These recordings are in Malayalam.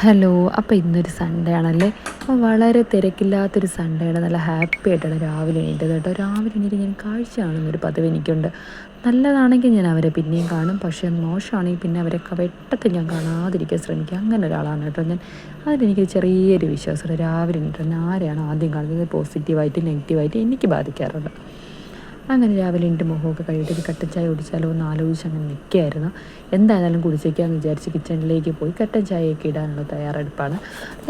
ഹലോ. അപ്പോൾ ഇന്നൊരു സൺഡേ ആണല്ലേ. അപ്പോൾ വളരെ തിരക്കില്ലാത്തൊരു സൺഡേ ആണ്. നല്ല ഹാപ്പി ആയിട്ടാണ് രാവിലെ എണീറ്റത് കേട്ടോ. രാവിലെ എണീറ്റ് ഞാൻ കാഴ്ച കാണുന്നൊരു പതിവ് എനിക്കുണ്ട്. നല്ലതാണെങ്കിൽ ഞാൻ അവരെ പിന്നെയും കാണും, പക്ഷേ മോശമാണെങ്കിൽ പിന്നെ അവരൊക്കെ വെട്ടത്തിൽ ഞാൻ കാണാതിരിക്കാൻ ശ്രമിക്കുക. അങ്ങനെ ഒരാളാണ് കേട്ടോ ഞാൻ. അതിലെനിക്ക് ചെറിയൊരു വിശ്വാസമുണ്ട്. രാവിലെ എണീറ്റ് ആരെയാണ് ആദ്യം കാണുന്നത് പോസിറ്റീവായിട്ട് നെഗറ്റീവായിട്ട് എനിക്ക് ബാധിക്കാറുണ്ട്. അങ്ങനെ രാവിലെ എൻ്റെ മുഖമൊക്കെ കഴുകിയിട്ട് ഒരു കട്ടൻ ചായ കുടിച്ചാലോ എന്ന് ആലോചിച്ച് അങ്ങനെ നിൽക്കുകയായിരുന്നു. എന്തായാലും കുടിച്ചേക്കാമെന്ന് വിചാരിച്ച് കിച്ചണിലേക്ക് പോയി കട്ടൻ ചായയൊക്കെ ഇടാനുള്ള തയ്യാറെടുപ്പാണ്.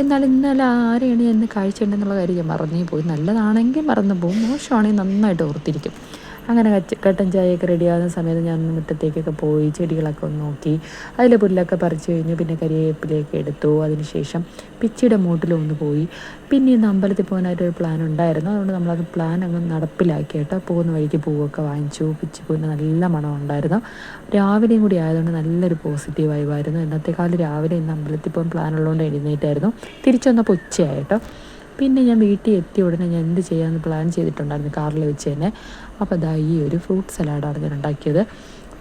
എന്നാൽ ഇന്നലെ ആരെയാണ് എന്ന് കാഴ്ചയുണ്ടെന്നുള്ള കാര്യം ഞാൻ മറന്നേ പോയി. നല്ലതാണെങ്കിൽ മറന്നു പോകും, മോശമാണെങ്കിൽ നന്നായിട്ട് ഓർത്തിരിക്കും. അങ്ങനെ കട്ടൻ ചായയൊക്കെ റെഡിയാകുന്ന സമയത്ത് ഞാൻ മുറ്റത്തേക്കൊക്കെ പോയി ചെടികളൊക്കെ ഒന്ന് നോക്കി. അതിൽ പുല്ലൊക്കെ പറിച്ച് കഴിഞ്ഞു. പിന്നെ കരിവേപ്പിലയൊക്കെ എടുത്തു. അതിനുശേഷം പിച്ചിയുടെ മൂട്ടിലൊന്ന് പോയി. പിന്നെ ഇന്ന് അമ്പലത്തിൽ പോകാനായിട്ടൊരു പ്ലാൻ ഉണ്ടായിരുന്നു. അതുകൊണ്ട് നമ്മളത് പ്ലാൻ അങ്ങ് നടപ്പിലാക്കി കേട്ടോ. പോകുന്ന വഴിക്ക് പൂവൊക്കെ വാങ്ങിച്ചു. പിച്ചിപ്പൂവിന് നല്ല മണം ഉണ്ടായിരുന്നു. രാവിലെയും കൂടി ആയതുകൊണ്ട് നല്ലൊരു പോസിറ്റീവ് വൈബായിരുന്നു. ഇന്നത്തെക്കാലം രാവിലെ ഇന്ന് അമ്പലത്തിൽ പോകാൻ പ്ലാൻ ഉള്ളതുകൊണ്ട് എഴുന്നേറ്റായിരുന്നു. തിരിച്ചു വന്നപ്പോൾ ഉച്ചയായിട്ടോ. പിന്നെ ഞാൻ വീട്ടിൽ എത്തിയ ഉടനെ ഞാൻ എന്ത് ചെയ്യാമെന്ന് പ്ലാൻ ചെയ്തിട്ടുണ്ടായിരുന്നു കാറിൽ വെച്ച് തന്നെ. അപ്പോൾ അതാ ഈ ഒരു ഫ്രൂട്ട് സലാഡാണ് ഞാൻ ഉണ്ടാക്കിയത്.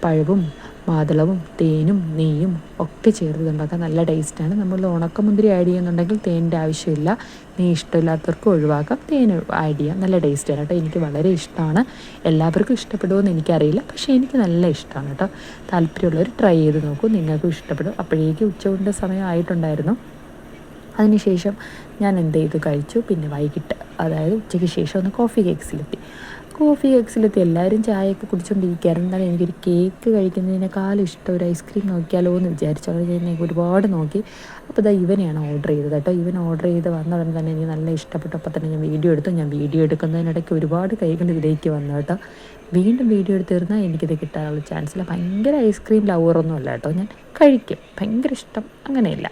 പഴവും മാതളവും തേനും നെയ്യും ഒക്കെ ചേർത്ത് ഉണ്ടാക്കാൻ നല്ല ടേസ്റ്റാണ്. നമ്മൾ ഉണക്കമുന്തിരി ആഡ് ചെയ്യുന്നുണ്ടെങ്കിൽ തേനിൻ്റെ ആവശ്യമില്ല. നെയ്യ് ഇഷ്ടമില്ലാത്തവർക്ക് ഒഴിവാക്കാം, തേൻ ആഡ് ചെയ്യാം. നല്ല ടേസ്റ്റാണ് കേട്ടോ. എനിക്ക് വളരെ ഇഷ്ടമാണ്. എല്ലാവർക്കും ഇഷ്ടപ്പെടുമോയെന്ന് എനിക്കറിയില്ല, പക്ഷേ എനിക്ക് നല്ല ഇഷ്ടമാണ് കേട്ടോ. താല്പര്യമുള്ളവർ ട്രൈ ചെയ്ത് നോക്കൂ, നിങ്ങൾക്കും ഇഷ്ടപ്പെടും. അപ്പോഴേക്കും ഉച്ചകൊണ്ട് സമയം ആയിട്ടുണ്ടായിരുന്നു. അതിനുശേഷം ഞാൻ എന്ത് ചെയ്തു കഴിച്ചു. പിന്നെ വൈകിട്ട്, അതായത് ഉച്ചയ്ക്ക് ശേഷം ഒന്ന് കോഫി കേക്ക്സിലെത്തി എല്ലാവരും ചായയൊക്കെ കുടിച്ചുകൊണ്ടിരിക്കുകയായിരുന്നു. എന്നാലും എനിക്കൊരു കേക്ക് കഴിക്കുന്നതിനേക്കാളും ഇഷ്ടം ഒരു ഐസ്ക്രീം നോക്കിയാലോ എന്ന് വിചാരിച്ചു. അവർ ഞാൻ ഒരുപാട് നോക്കി. അപ്പോൾ ഇതാ ഇവനെയാണ് ഓർഡർ ചെയ്തത് കേട്ടോ. ഇവൻ ഓർഡർ ചെയ്ത് വന്ന ഉടനെ തന്നെ എനിക്ക് നല്ല ഇഷ്ടപ്പെട്ടു. അപ്പോൾ തന്നെ ഞാൻ വീഡിയോ എടുത്തു. ഞാൻ വീഡിയോ എടുക്കുന്നതിനിടയ്ക്ക് ഒരുപാട് കൈകൾ ഇതിലേക്ക് വന്നു കേട്ടോ. വീണ്ടും വീഡിയോ എടുത്തിരുന്നാൽ എനിക്കിത് കിട്ടാനുള്ള ചാൻസില്ല. ഭയങ്കര ഐസ്ക്രീം ലവറൊന്നും അല്ല കേട്ടോ. ഞാൻ കഴിക്കും, ഭയങ്കര ഇഷ്ടം അങ്ങനെയില്ല.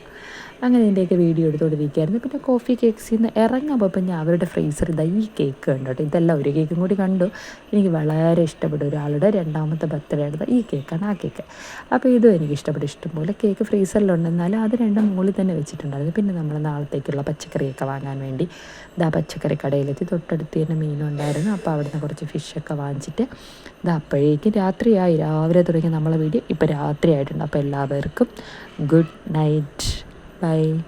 അങ്ങനെ ഇതിൻ്റെയൊക്കെ വീഡിയോ എടുത്തുകൊണ്ടിരിക്കുകയായിരുന്നു. പിന്നെ കോഫി കേക്ക്സിൽ നിന്ന് ഇറങ്ങുമ്പോൾ ഞാൻ അവരുടെ ഫ്രീസർ ഇതാ ഈ കേക്ക് കണ്ടു കേട്ടോ. ഇതെല്ലാം ഒരു കേക്കും കൂടി കണ്ടു. എനിക്ക് വളരെ ഇഷ്ടപ്പെട്ടു. ഒരാളുടെ 2ാമത്തെ ബർത്ത്ഡേ എടുത്ത ഈ കേക്കാണ് ആ കേക്ക്. അപ്പോൾ ഇതും എനിക്ക് ഇഷ്ടപ്പെട്ടു. ഇഷ്ടംപോലെ കേക്ക് ഫ്രീസറിലുണ്ടെന്നാലും അത് രണ്ടും മുകളിൽ തന്നെ വെച്ചിട്ടുണ്ടായിരുന്നു. പിന്നെ നമ്മൾ നാളത്തേക്കുള്ള പച്ചക്കറിയൊക്കെ വാങ്ങാൻ വേണ്ടി ഇതാ പച്ചക്കറി കടയിലെത്തി. തൊട്ടടുത്ത് തന്നെ മീനും ഉണ്ടായിരുന്നു. അപ്പോൾ അവിടുന്ന് കുറച്ച് ഫിഷൊക്കെ വാങ്ങിച്ചിട്ട് ഇതാ അപ്പോഴേക്കും രാത്രിയായി. രാവിലെ തുടങ്ങി നമ്മളെ വീഡിയോ ഇപ്പോൾ രാത്രി ആയിട്ടുണ്ട്. അപ്പോൾ എല്ലാവർക്കും ഗുഡ് നൈറ്റ്. Bye.